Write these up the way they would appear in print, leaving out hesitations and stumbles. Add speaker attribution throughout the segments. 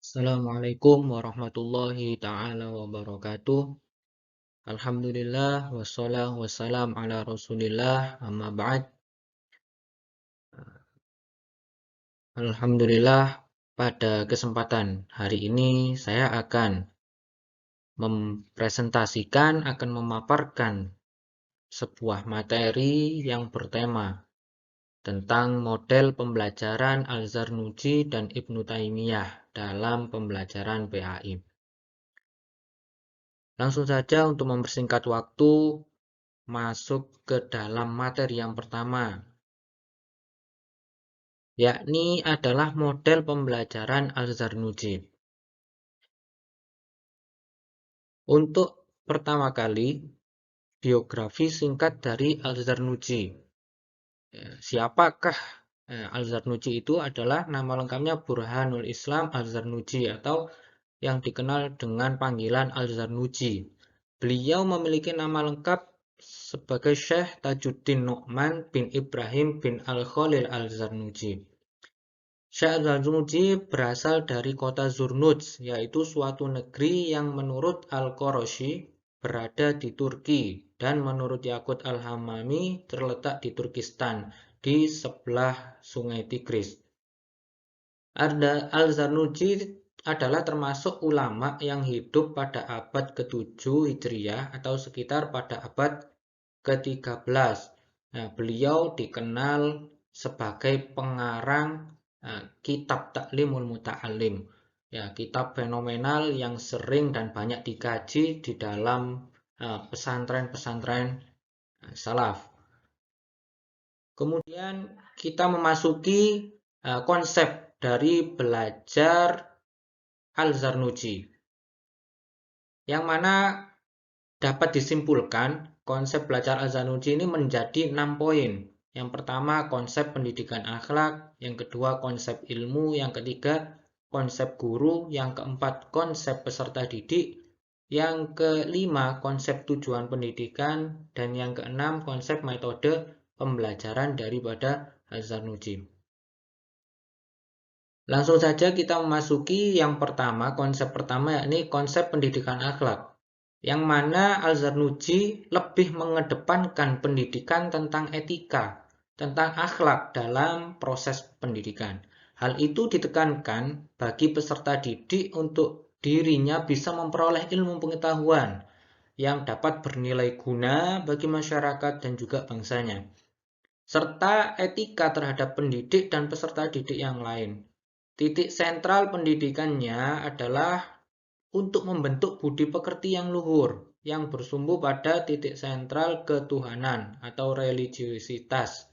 Speaker 1: Assalamualaikum warahmatullahi ta'ala wabarakatuh. Alhamdulillah wassalam wassalam ala rasulillah amma ba'd. Alhamdulillah, pada kesempatan hari ini saya akan memaparkan sebuah materi yang bertema tentang model pembelajaran Al-Zarnuji dan Ibnu Taimiyah dalam pembelajaran PAI. Langsung saja untuk mempersingkat waktu, masuk ke dalam materi yang pertama, yakni adalah model pembelajaran Al-Zarnuji. Untuk pertama kali, biografi singkat dari Al-Zarnuji. Siapakah Al-Zarnuji? Itu adalah nama lengkapnya Burhanul Islam Al-Zarnuji atau yang dikenal dengan panggilan Al-Zarnuji. Beliau memiliki nama lengkap sebagai Syekh Tajuddin Nu'man bin Ibrahim bin Al-Khalil Al-Zarnuji. Syekh Al-Zarnuji berasal dari kota Zurnuj, yaitu suatu negeri yang menurut Al-Qarashi berada di Turki dan menurut Yaqut Al-Hamami terletak di Turkistan, di sebelah Sungai Tigris. Al-Zarnuji adalah termasuk ulama yang hidup pada abad ke-7 Hijriah atau sekitar pada abad ke-13. Nah, beliau dikenal sebagai pengarang kitab Ta'limul Muta'allim. Ya, kitab fenomenal yang sering dan banyak dikaji di dalam pesantren-pesantren salaf. Kemudian kita memasuki konsep dari belajar Al-Zarnuji, yang mana dapat disimpulkan konsep belajar Al-Zarnuji ini menjadi 6 poin. Yang pertama, konsep pendidikan akhlak. Yang kedua, konsep ilmu. Yang ketiga, konsep guru. Yang keempat, konsep peserta didik. Yang kelima, konsep tujuan pendidikan. Dan yang keenam, konsep metode pembelajaran daripada Al-Zarnuji. Langsung saja kita memasuki yang pertama, konsep pertama, yakni konsep pendidikan akhlak, yang mana Al-Zarnuji lebih mengedepankan pendidikan tentang etika, tentang akhlak dalam proses pendidikan. Hal itu ditekankan bagi peserta didik untuk dirinya bisa memperoleh ilmu pengetahuan yang dapat bernilai guna bagi masyarakat dan juga bangsanya, serta etika terhadap pendidik dan peserta didik yang lain. Titik sentral pendidikannya adalah untuk membentuk budi pekerti yang luhur, yang bersumber pada titik sentral ketuhanan atau religiositas.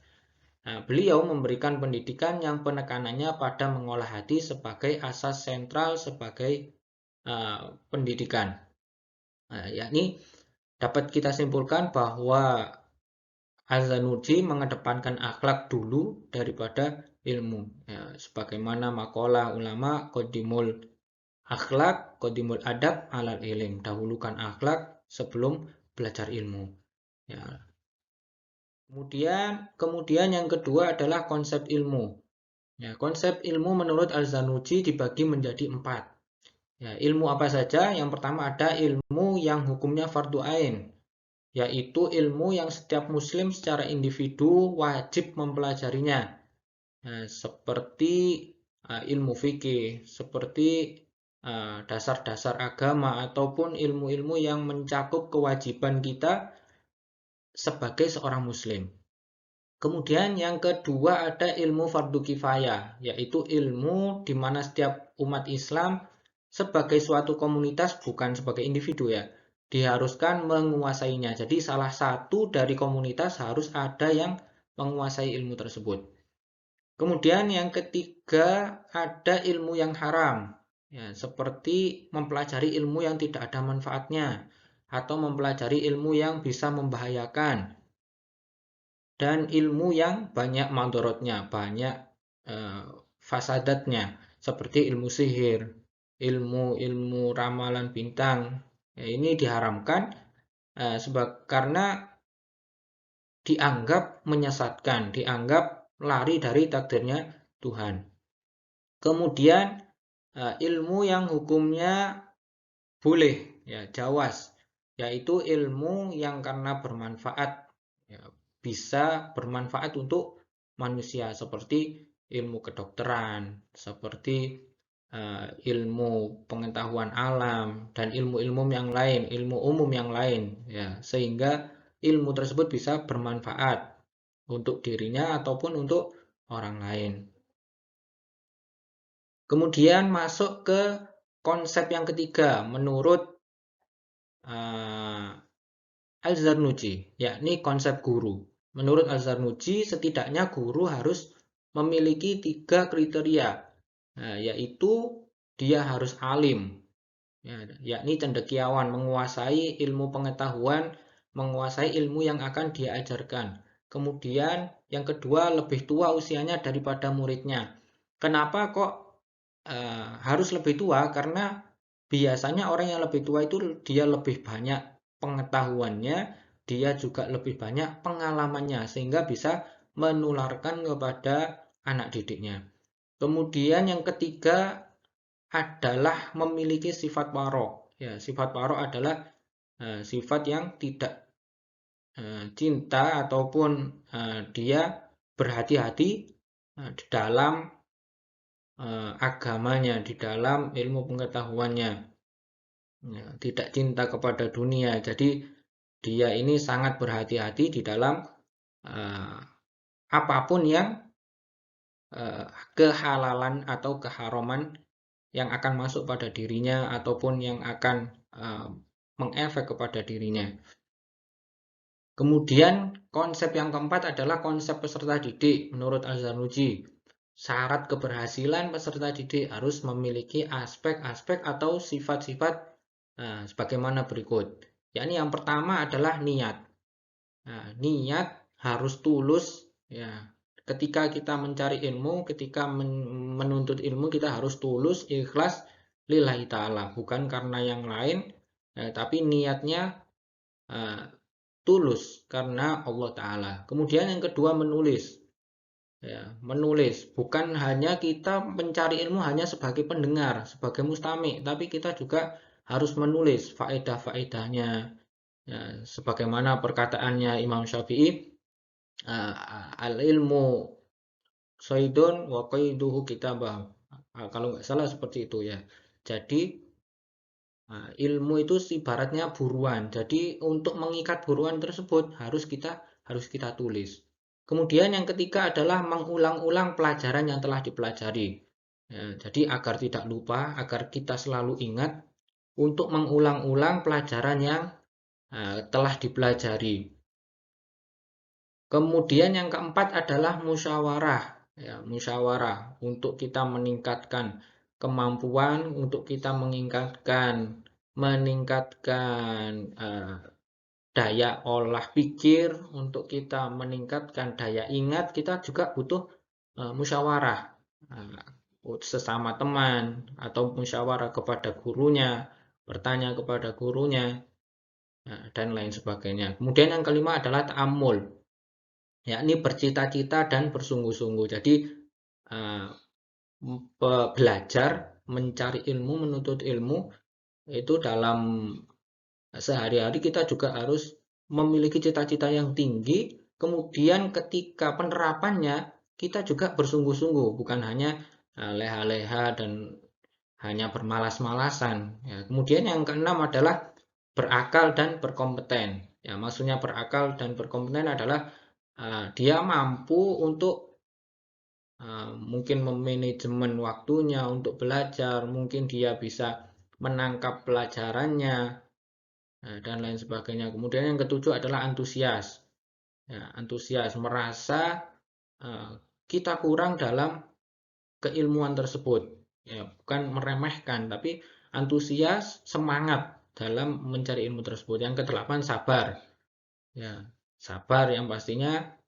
Speaker 1: Nah, beliau memberikan pendidikan yang penekanannya pada mengolah hati sebagai asas sentral sebagai pendidikan. Nah, yakni dapat kita simpulkan bahwa Al-Zarnuji mengedepankan akhlak dulu daripada ilmu. Ya, sebagaimana makalah ulama qadimul akhlak, qadimul adab alal ilm. Dahulukan akhlak sebelum belajar ilmu. Ya. Kemudian yang kedua adalah konsep ilmu. Ya, konsep ilmu menurut Al-Zarnuji dibagi menjadi 4. Ya, ilmu apa saja? Yang pertama ada ilmu yang hukumnya fardu ain, yaitu ilmu yang setiap muslim secara individu wajib mempelajarinya. Nah, seperti ilmu fikih, seperti dasar-dasar agama, ataupun ilmu-ilmu yang mencakup kewajiban kita sebagai seorang muslim. Kemudian yang kedua ada ilmu fardu kifayah, yaitu ilmu di mana setiap umat Islam sebagai suatu komunitas, bukan sebagai individu ya, diharuskan menguasainya. Jadi salah satu dari komunitas harus ada yang menguasai ilmu tersebut. Kemudian yang ketiga ada ilmu yang haram, ya, seperti mempelajari ilmu yang tidak ada manfaatnya, atau mempelajari ilmu yang bisa membahayakan, dan ilmu yang banyak mandorotnya, banyak fasadatnya, seperti ilmu sihir, ilmu ramalan bintang. Ya, ini diharamkan karena dianggap menyesatkan, dianggap lari dari takdirnya Tuhan. Kemudian ilmu yang hukumnya boleh, ya, jawaz, yaitu ilmu yang karena bermanfaat, ya, bisa bermanfaat untuk manusia, seperti ilmu kedokteran, seperti ilmu pengetahuan alam, dan ilmu-ilmu yang lain, ilmu umum yang lain, ya, sehingga ilmu tersebut bisa bermanfaat untuk dirinya ataupun untuk orang lain. Kemudian masuk ke konsep yang ketiga menurut Al-Zarnuji, yakni konsep guru. Menurut Al-Zarnuji, setidaknya guru harus memiliki 3 kriteria, yaitu dia harus alim, yakni cendekiawan, menguasai ilmu pengetahuan, menguasai ilmu yang akan dia ajarkan. Kemudian yang kedua, lebih tua usianya daripada muridnya. Kenapa kok harus lebih tua? Karena biasanya orang yang lebih tua itu dia lebih banyak pengetahuannya, dia juga lebih banyak pengalamannya, sehingga bisa menularkan kepada anak didiknya. Kemudian yang ketiga adalah memiliki sifat warok. Ya, sifat warok adalah sifat yang tidak cinta ataupun dia berhati-hati di dalam agamanya, di dalam ilmu pengetahuannya, ya, tidak cinta kepada dunia. Jadi dia ini sangat berhati-hati di dalam apapun yang kehalalan atau keharaman yang akan masuk pada dirinya ataupun yang akan mengefek kepada dirinya. Kemudian konsep yang keempat adalah konsep peserta didik. Menurut Al-Zarnuji, syarat keberhasilan peserta didik harus memiliki aspek-aspek atau sifat-sifat sebagaimana berikut. Yakni yang pertama adalah niat. Niat harus tulus, ya. Ketika kita mencari ilmu, ketika menuntut ilmu, kita harus tulus, ikhlas lillahi ta'ala, bukan karena yang lain, tapi niatnya tulus karena Allah Ta'ala. Kemudian yang kedua menulis, ya, menulis bukan hanya kita mencari ilmu hanya sebagai pendengar, sebagai mustami, tapi kita juga harus menulis faedah-faedahnya, ya, sebagaimana perkataannya Imam Syafi'i, al-ilmu saydun wa qayduhu kitabah. Kalau nggak salah seperti itu, ya. Jadi ilmu itu ibaratnya buruan. Jadi untuk mengikat buruan tersebut harus kita tulis. Kemudian yang ketiga adalah mengulang-ulang pelajaran yang telah dipelajari. Ya, jadi agar tidak lupa, agar kita selalu ingat untuk mengulang-ulang pelajaran yang telah dipelajari. Kemudian yang keempat adalah musyawarah. Ya, musyawarah untuk kita meningkatkan kemampuan, untuk kita meningkatkan daya olah pikir, untuk kita meningkatkan daya ingat, kita juga butuh musyawarah sesama teman atau musyawarah kepada gurunya, bertanya kepada gurunya, dan lain sebagainya. Kemudian yang kelima adalah ta'ammul, yakni bercita-cita dan bersungguh-sungguh. Jadi belajar, mencari ilmu, menuntut ilmu itu dalam sehari-hari kita juga harus memiliki cita-cita yang tinggi. Kemudian ketika penerapannya kita juga bersungguh-sungguh, bukan hanya leha-leha dan hanya bermalas-malasan. Ya, kemudian yang keenam adalah berakal dan berkompeten. Ya, maksudnya berakal dan berkompeten adalah dia mampu untuk mungkin memanajemen waktunya untuk belajar, mungkin dia bisa menangkap pelajarannya, dan lain sebagainya. Kemudian yang ketujuh adalah antusias. Ya, antusias merasa kita kurang dalam keilmuan tersebut. Ya, bukan meremehkan, tapi antusias, semangat dalam mencari ilmu tersebut. Yang kedelapan sabar. Ya, sabar yang pastinya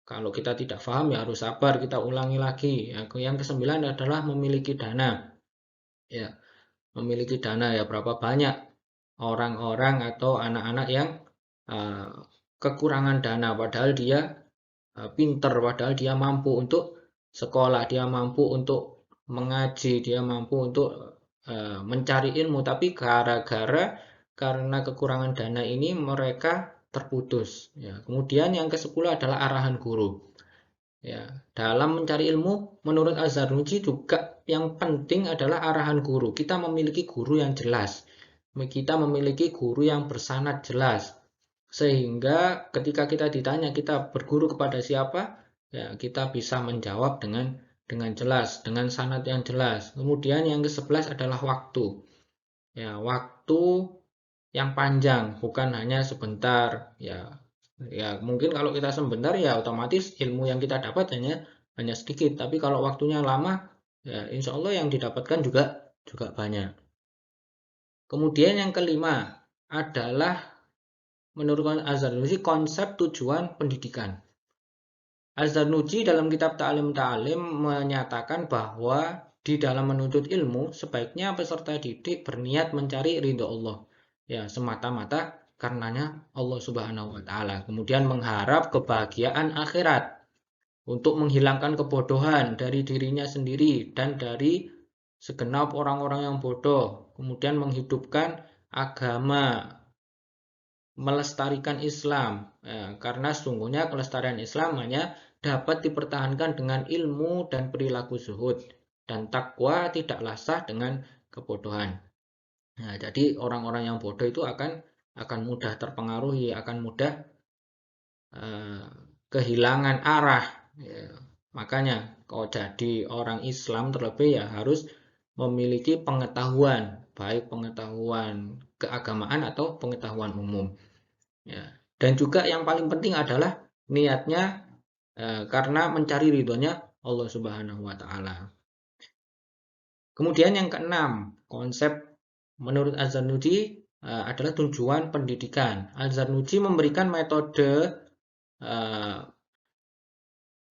Speaker 1: kalau kita tidak paham ya harus sabar, kita ulangi lagi. Yang kesembilan adalah memiliki dana. Ya, memiliki dana, ya, berapa banyak orang-orang atau anak-anak yang kekurangan dana padahal dia pinter, padahal dia mampu untuk sekolah, dia mampu untuk mengaji, dia mampu untuk mencari ilmu, tapi karena kekurangan dana ini mereka terputus. Ya. Kemudian yang ke-10 adalah arahan guru. Ya, dalam mencari ilmu, menurut Az-Zarnuji juga yang penting adalah arahan guru. Kita memiliki guru yang jelas. Kita memiliki guru yang bersanad jelas. Sehingga ketika kita ditanya kita berguru kepada siapa, ya kita bisa menjawab dengan jelas, dengan sanad yang jelas. Kemudian yang ke-11 adalah waktu. Ya, waktu yang panjang, bukan hanya sebentar. Ya, mungkin kalau kita sebentar ya otomatis ilmu yang kita dapat hanya sedikit. Tapi kalau waktunya lama, ya insya Allah yang didapatkan juga banyak. Kemudian yang kelima adalah menurut Az-Zarnuji konsep tujuan pendidikan. Az-Zarnuji dalam kitab Ta'lim Ta'lim menyatakan bahwa di dalam menuntut ilmu sebaiknya peserta didik berniat mencari ridho Allah. Ya, semata-mata karenanya Allah Subhanahu wa taala. Kemudian mengharap kebahagiaan akhirat untuk menghilangkan kebodohan dari dirinya sendiri dan dari segenap orang-orang yang bodoh. Kemudian menghidupkan agama, melestarikan Islam. Karena sesungguhnya kelestarian Islam hanya dapat dipertahankan dengan ilmu dan perilaku zuhud, dan takwa tidaklah sah dengan kebodohan. Nah, jadi orang-orang yang bodoh itu akan mudah terpengaruhi, akan mudah kehilangan arah. Ya. Makanya kalau jadi orang Islam terlebih ya harus memiliki pengetahuan, baik pengetahuan keagamaan atau pengetahuan umum. Ya. Dan juga yang paling penting adalah niatnya karena mencari ridhonya Allah Subhanahu wa taala. Kemudian yang keenam, konsep menurut Az-Zarnuji adalah tujuan pendidikan. Az-Zarnuji memberikan metode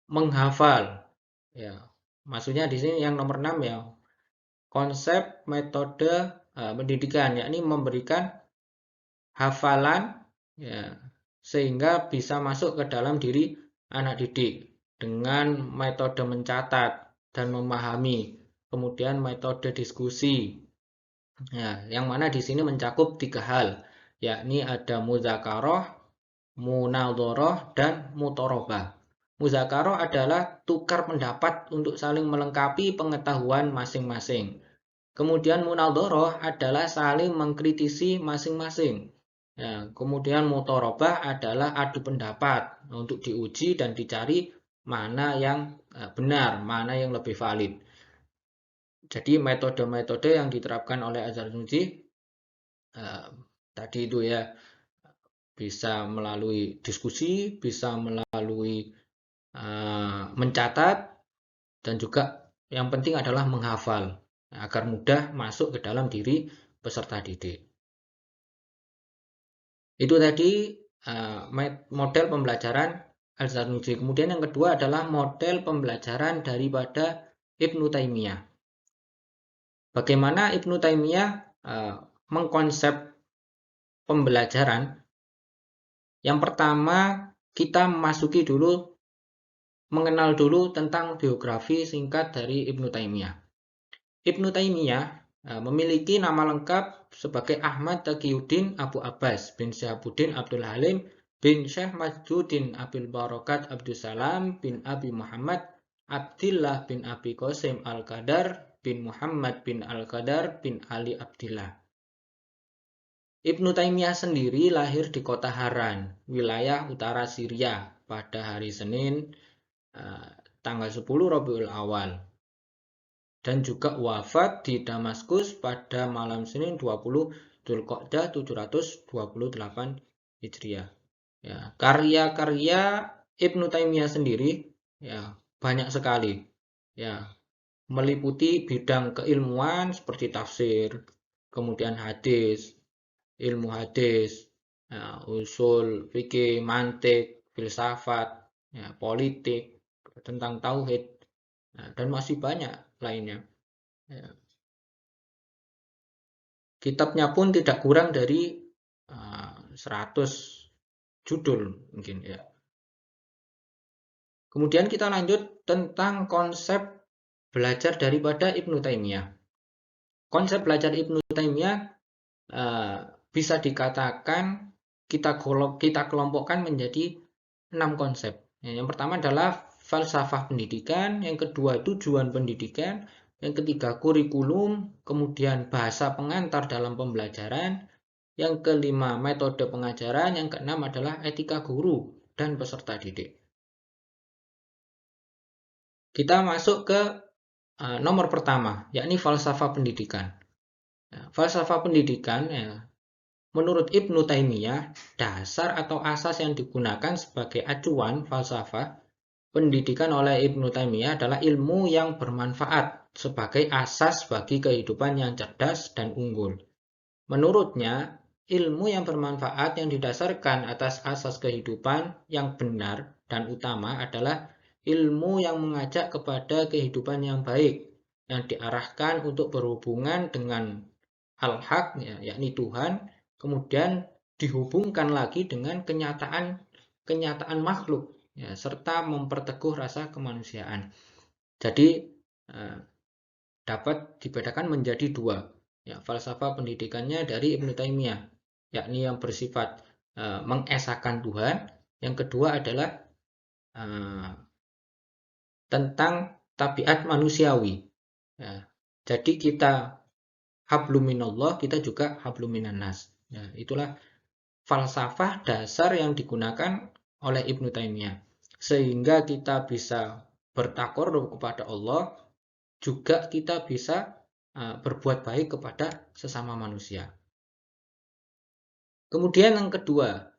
Speaker 1: menghafal. Ya. Maksudnya di sini yang nomor 6 ya. Konsep metode pendidikan yakni memberikan hafalan ya, sehingga bisa masuk ke dalam diri anak didik dengan metode mencatat dan memahami, kemudian metode diskusi. Ya, yang mana di sini mencakup 3 hal, yakni ada mudzakarah, munadharah, dan mutorobah. Mudzakarah adalah tukar pendapat untuk saling melengkapi pengetahuan masing-masing. Kemudian munadharah adalah saling mengkritisi masing-masing. Ya, kemudian mutorobah adalah adu pendapat untuk diuji dan dicari mana yang benar, mana yang lebih valid. Jadi metode-metode yang diterapkan oleh Az-Zarnuji tadi itu ya bisa melalui diskusi, bisa melalui mencatat, dan juga yang penting adalah menghafal agar mudah masuk ke dalam diri peserta didik. Itu tadi model pembelajaran Al-Zarnuji. Kemudian yang kedua adalah model pembelajaran daripada Ibnu Taimiyah. Bagaimana Ibnu Taimiyah mengkonsep pembelajaran? Yang pertama, kita mengenal dulu tentang biografi singkat dari Ibnu Taimiyah. Ibnu Taimiyah memiliki nama lengkap sebagai Ahmad Taqiyuddin Abu Abbas bin Syahabuddin Abdul Halim bin Syekh Majduddin Abil Barakat Abdussalam bin Abi Muhammad Abdillah bin Abi Qasim Al-Qadar bin Muhammad bin Al-Qadar bin Ali Abdillah. Ibnu Taimiyah sendiri lahir di kota Haran, wilayah utara Syria pada hari Senin tanggal 10 Rabiul Awal, dan juga wafat di Damaskus pada malam Senin 20 Dzulqa'dah 728 Hijriah. Ya, karya-karya Ibnu Taimiyah sendiri ya banyak sekali. Ya, meliputi bidang keilmuan seperti tafsir, kemudian hadis, ilmu hadis, ya, usul fikih, mantik, filsafat, ya, politik, tentang tauhid, ya, dan masih banyak lainnya. Ya. Kitabnya pun tidak kurang dari 100 judul mungkin ya. Kemudian kita lanjut tentang konsep belajar daripada Ibnu Taimiyah. Konsep belajar Ibnu Taimiyah bisa dikatakan kita kelompokkan menjadi 6 konsep. Yang pertama adalah falsafah pendidikan, yang kedua tujuan pendidikan, yang ketiga kurikulum, kemudian bahasa pengantar dalam pembelajaran, yang kelima metode pengajaran, yang keenam adalah etika guru dan peserta didik. Kita masuk ke nomor pertama, yakni falsafah pendidikan. Falsafah pendidikan, menurut Ibnu Taimiyah, dasar atau asas yang digunakan sebagai acuan falsafah pendidikan oleh Ibnu Taimiyah adalah ilmu yang bermanfaat sebagai asas bagi kehidupan yang cerdas dan unggul. Menurutnya, ilmu yang bermanfaat yang didasarkan atas asas kehidupan yang benar dan utama adalah ilmu yang mengajak kepada kehidupan yang baik, yang diarahkan untuk berhubungan dengan al-haq, yakni Tuhan, kemudian dihubungkan lagi dengan kenyataan makhluk, serta memperteguh rasa kemanusiaan. Jadi dapat dibedakan menjadi dua, falsafah pendidikannya dari Ibnu Taimiyah, yakni yang bersifat mengesahkan Tuhan, yang kedua adalah tentang tabiat manusiawi. Jadi kita hablum minallah, kita juga hablum minannas. Itulah falsafah dasar yang digunakan oleh Ibnu Taimiyah, sehingga kita bisa bertakarrub kepada Allah, juga kita bisa berbuat baik kepada sesama manusia. Kemudian yang kedua,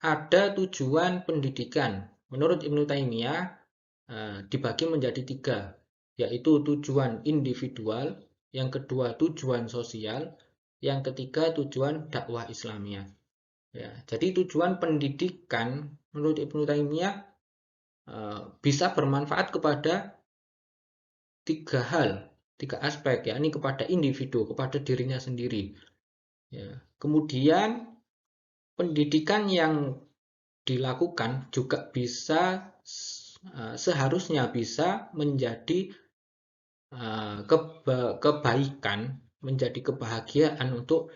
Speaker 1: ada tujuan pendidikan. Menurut Ibnu Taimiyah dibagi menjadi 3, yaitu tujuan individual, yang kedua tujuan sosial, yang ketiga tujuan dakwah Islamiyah. Jadi tujuan pendidikan menurut Ibnu Taimiyah bisa bermanfaat kepada 3 hal, 3 aspek, yakni kepada individu, kepada dirinya sendiri. Kemudian pendidikan yang dilakukan juga bisa seharusnya bisa menjadi kebaikan, menjadi kebahagiaan untuk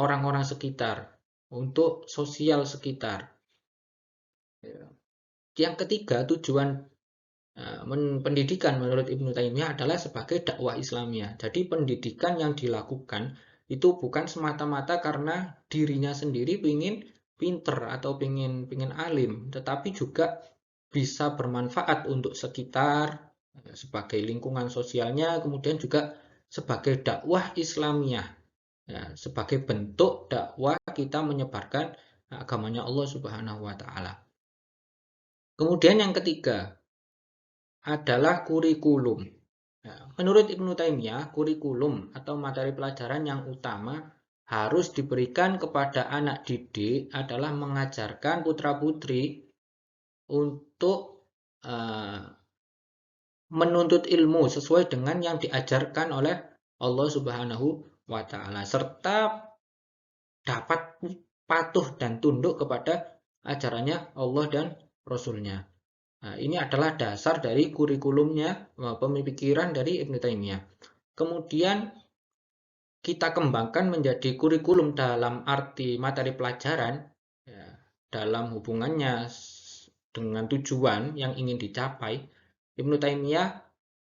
Speaker 1: orang-orang sekitar, untuk sosial sekitar. Yang ketiga, tujuan pendidikan menurut Ibnu Taimiyah adalah sebagai dakwah Islamiyah. Jadi pendidikan yang dilakukan itu bukan semata-mata karena dirinya sendiri ingin pinter atau ingin alim, tetapi juga bisa bermanfaat untuk sekitar, sebagai lingkungan sosialnya, kemudian juga sebagai dakwah Islamiyah, sebagai bentuk dakwah kita menyebarkan agamanya Allah Subhanahu wa Ta'ala. Kemudian yang ketiga adalah kurikulum. Menurut Ibnu Taimiyah, kurikulum atau materi pelajaran yang utama harus diberikan kepada anak didik adalah mengajarkan putra-putri untuk menuntut ilmu sesuai dengan yang diajarkan oleh Allah Subhanahu wa Ta'ala, serta dapat patuh dan tunduk kepada ajarannya Allah dan Rasulnya. Ini adalah dasar dari kurikulumnya, pemikiran dari Ibnu Taimiyah. Kemudian kita kembangkan menjadi kurikulum dalam arti materi pelajaran, dalam hubungannya dengan tujuan yang ingin dicapai. Ibnu Taimiyah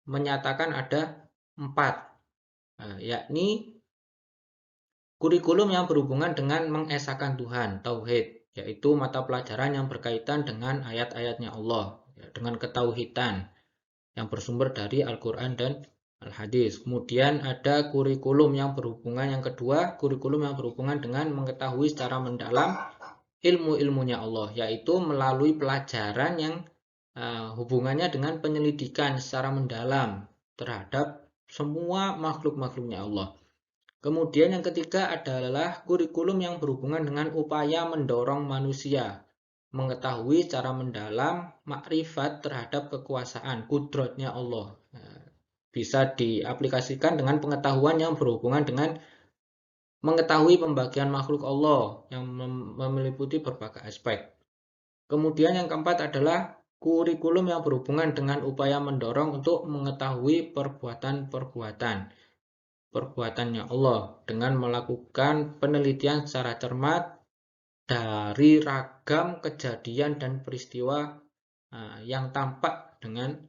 Speaker 1: menyatakan ada 4, yakni kurikulum yang berhubungan dengan mengesahkan Tuhan, tauhid, yaitu mata pelajaran yang berkaitan dengan ayat-ayatnya Allah, dengan ketauhidan yang bersumber dari Al-Quran dan Al-Hadis. Kemudian ada kurikulum yang berhubungan, yang kedua, kurikulum yang berhubungan dengan mengetahui secara mendalam ilmu-ilmunya Allah, yaitu melalui pelajaran yang hubungannya dengan penyelidikan secara mendalam terhadap semua makhluk-makhluknya Allah. Kemudian yang ketiga adalah kurikulum yang berhubungan dengan upaya mendorong manusia mengetahui secara mendalam makrifat terhadap kekuasaan, kudratnya Allah. Bisa diaplikasikan dengan pengetahuan yang berhubungan dengan mengetahui pembagian makhluk Allah yang meliputi berbagai aspek. Kemudian yang keempat adalah kurikulum yang berhubungan dengan upaya mendorong untuk mengetahui perbuatannya Allah dengan melakukan penelitian secara cermat dari ragam kejadian dan peristiwa yang tampak dengan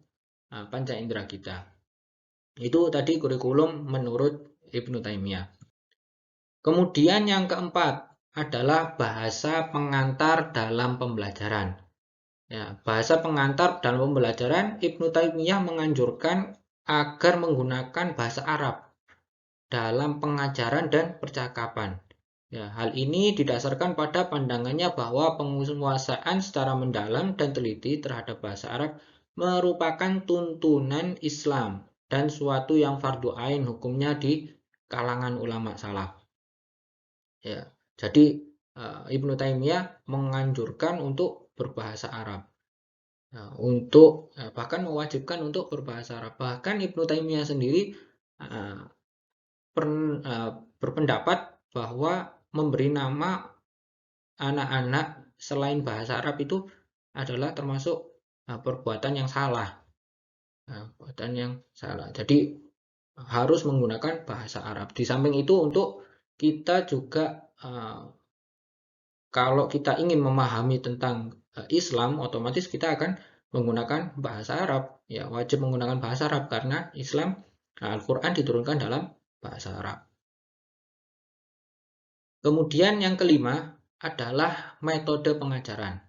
Speaker 1: panca indera kita. Itu tadi kurikulum menurut Ibnu Taimiyah. Kemudian yang keempat adalah bahasa pengantar dalam pembelajaran. Ya, bahasa pengantar dalam pembelajaran, Ibnu Taimiyah menganjurkan agar menggunakan bahasa Arab dalam pengajaran dan percakapan. Ya, hal ini didasarkan pada pandangannya bahwa penguasaan secara mendalam dan teliti terhadap bahasa Arab merupakan tuntunan Islam dan suatu yang fardu ain hukumnya di kalangan ulama salaf. Ya, jadi Ibnu Taimiyah menganjurkan untuk berbahasa Arab. Nah, bahkan mewajibkan untuk berbahasa Arab. Bahkan Ibnu Taimiyah sendiri berpendapat bahwa memberi nama anak-anak selain bahasa Arab itu adalah termasuk perbuatan yang salah. Perbuatan yang salah. Jadi harus menggunakan bahasa Arab. Di samping itu untuk kita juga kalau kita ingin memahami tentang Islam, otomatis kita akan menggunakan bahasa Arab. Ya, wajib menggunakan bahasa Arab karena Islam, Al-Quran diturunkan dalam bahasa Arab. Kemudian yang kelima adalah metode pengajaran.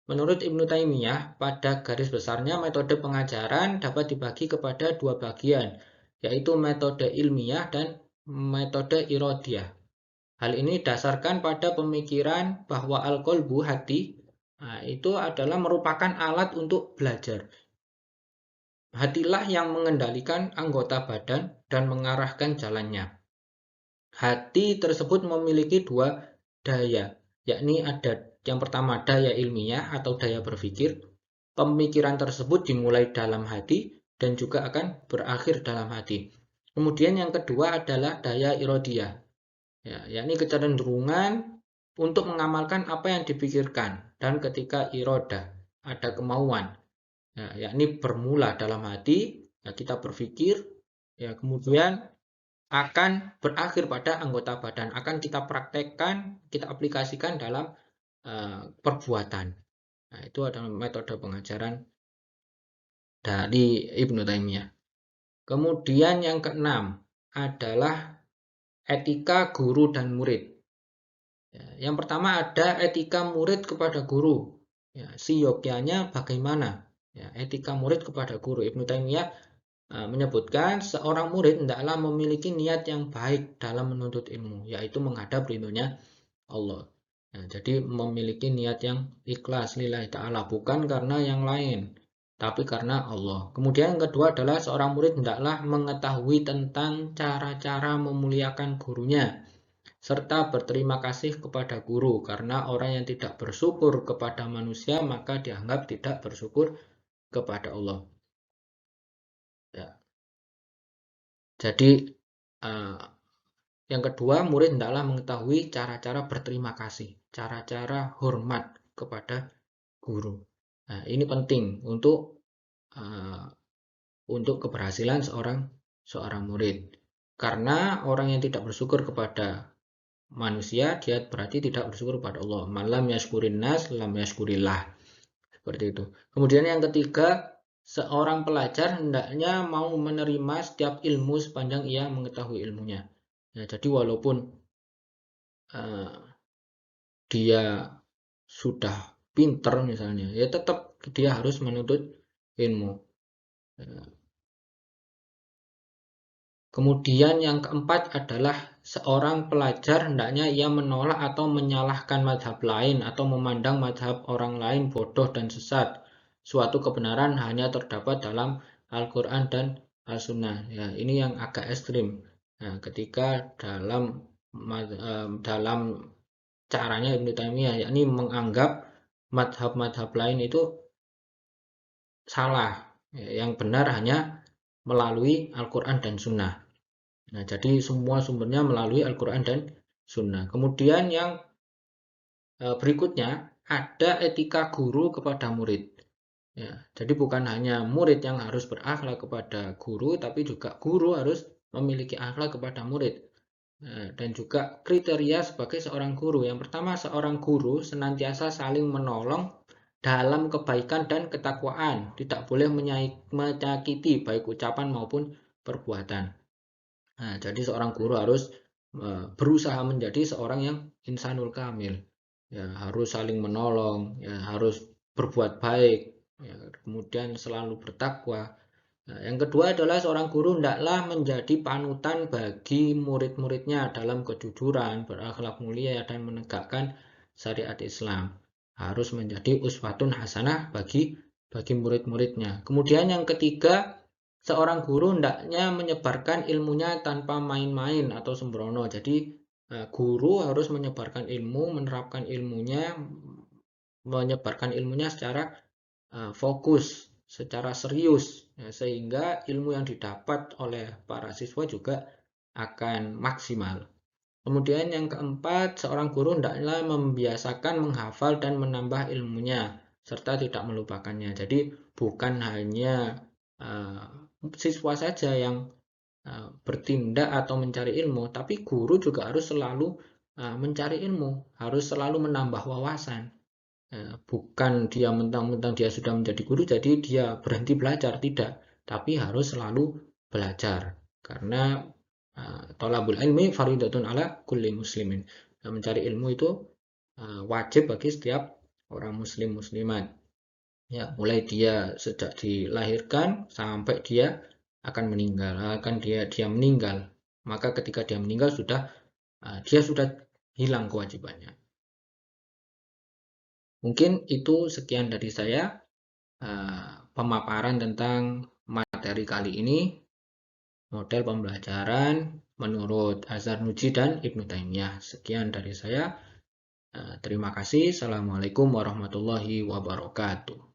Speaker 1: Menurut Ibnu Taimiyah, pada garis besarnya metode pengajaran dapat dibagi kepada dua bagian, yaitu metode ilmiah dan metode irodiyah. Hal ini dasarkan pada pemikiran bahwa al-qalbu, hati, itu adalah merupakan alat untuk belajar. Hatilah yang mengendalikan anggota badan dan mengarahkan jalannya. Hati tersebut memiliki dua daya, yakni ada yang pertama daya ilmiah atau daya berpikir. Pemikiran tersebut dimulai dalam hati dan juga akan berakhir dalam hati. Kemudian yang kedua adalah daya irodiyah, yakni kecenderungan untuk mengamalkan apa yang dipikirkan. Dan ketika irodah, ada kemauan, yakni bermula dalam hati, kita berpikir, kemudian akan berakhir pada anggota badan, akan kita praktekkan, kita aplikasikan dalam perbuatan. Nah, itu adalah metode pengajaran dari Ibnu Taimiyah. Kemudian yang keenam adalah etika guru dan murid. Yang pertama ada etika murid kepada guru. Siyogyanya bagaimana? Etika murid kepada guru. Ibnu Taimiyah menyebutkan seorang murid hendaklah memiliki niat yang baik dalam menuntut ilmu, yaitu menghadap ridhonya Allah. Jadi memiliki niat yang ikhlas lillahi ta'ala, bukan karena yang lain, tapi karena Allah. Kemudian yang kedua adalah seorang murid hendaklah mengetahui tentang cara-cara memuliakan gurunya, serta berterima kasih kepada guru, karena orang yang tidak bersyukur kepada manusia maka dianggap tidak bersyukur kepada Allah. Jadi yang kedua, murid hendaklah mengetahui cara-cara berterima kasih, cara-cara hormat kepada guru. Nah, ini penting untuk keberhasilan seorang murid. Karena orang yang tidak bersyukur kepada manusia, dia berarti tidak bersyukur kepada Allah. Man lam yashkurin nas, lam yashkurillah. Seperti itu. Kemudian yang ketiga, seorang pelajar hendaknya mau menerima setiap ilmu sepanjang ia mengetahui ilmunya. Jadi walaupun dia sudah pinter misalnya, ya tetap dia harus menuntut ilmu. Kemudian yang keempat adalah seorang pelajar hendaknya ia menolak atau menyalahkan mazhab lain atau memandang mazhab orang lain bodoh dan sesat. Suatu kebenaran hanya terdapat dalam Al-Quran dan Al-Sunnah. Ya, ini yang agak ekstrim. Nah, ketika dalam caranya Ibnu Taimiyah, yakni menganggap mazhab-mazhab lain itu salah, yang benar hanya melalui Al-Quran dan Sunnah. Nah, jadi semua sumbernya melalui Al-Quran dan Sunnah. Kemudian yang berikutnya ada etika guru kepada murid. Ya, jadi bukan hanya murid yang harus berakhlak kepada guru, tapi juga guru harus memiliki akhlak kepada murid. Dan juga kriteria sebagai seorang guru. Yang pertama, seorang guru senantiasa saling menolong dalam kebaikan dan ketakwaan. Tidak boleh menyakiti baik ucapan maupun perbuatan. Nah, jadi seorang guru harus berusaha menjadi seorang yang insanul kamil. Ya, harus saling menolong, ya, harus berbuat baik, ya, kemudian selalu bertakwa. Nah, yang kedua adalah seorang guru hendaklah menjadi panutan bagi murid-muridnya dalam kejujuran, berakhlak mulia, dan menegakkan syariat Islam. Harus menjadi uswatun hasanah bagi murid-muridnya. Kemudian yang ketiga, seorang guru hendaknya menyebarkan ilmunya tanpa main-main atau sembrono. Jadi guru harus menyebarkan ilmu, menyebarkan ilmunya secara fokus, secara serius, ya, sehingga ilmu yang didapat oleh para siswa juga akan maksimal. Kemudian yang keempat, seorang guru hendaklah membiasakan menghafal dan menambah ilmunya, serta tidak melupakannya. Jadi bukan hanya uh, siswa saja yang bertindak atau mencari ilmu, tapi guru juga harus selalu mencari ilmu, harus selalu menambah wawasan. Bukan dia mentang-mentang dia sudah menjadi guru, jadi dia berhenti belajar, tidak. Tapi harus selalu belajar. Karena thalabul ilmi faridatun ala kulli muslimin. Mencari ilmu itu wajib bagi setiap orang muslim muslimat. Ya, mulai dia sejak dilahirkan sampai dia akan meninggal, dia meninggal. Maka ketika dia meninggal dia sudah hilang kewajibannya. Mungkin itu sekian dari saya pemaparan tentang materi kali ini, model pembelajaran menurut Az-Zarnuji dan Ibnu Taimiyah. Sekian dari saya. Terima kasih. Assalamualaikum warahmatullahi wabarakatuh.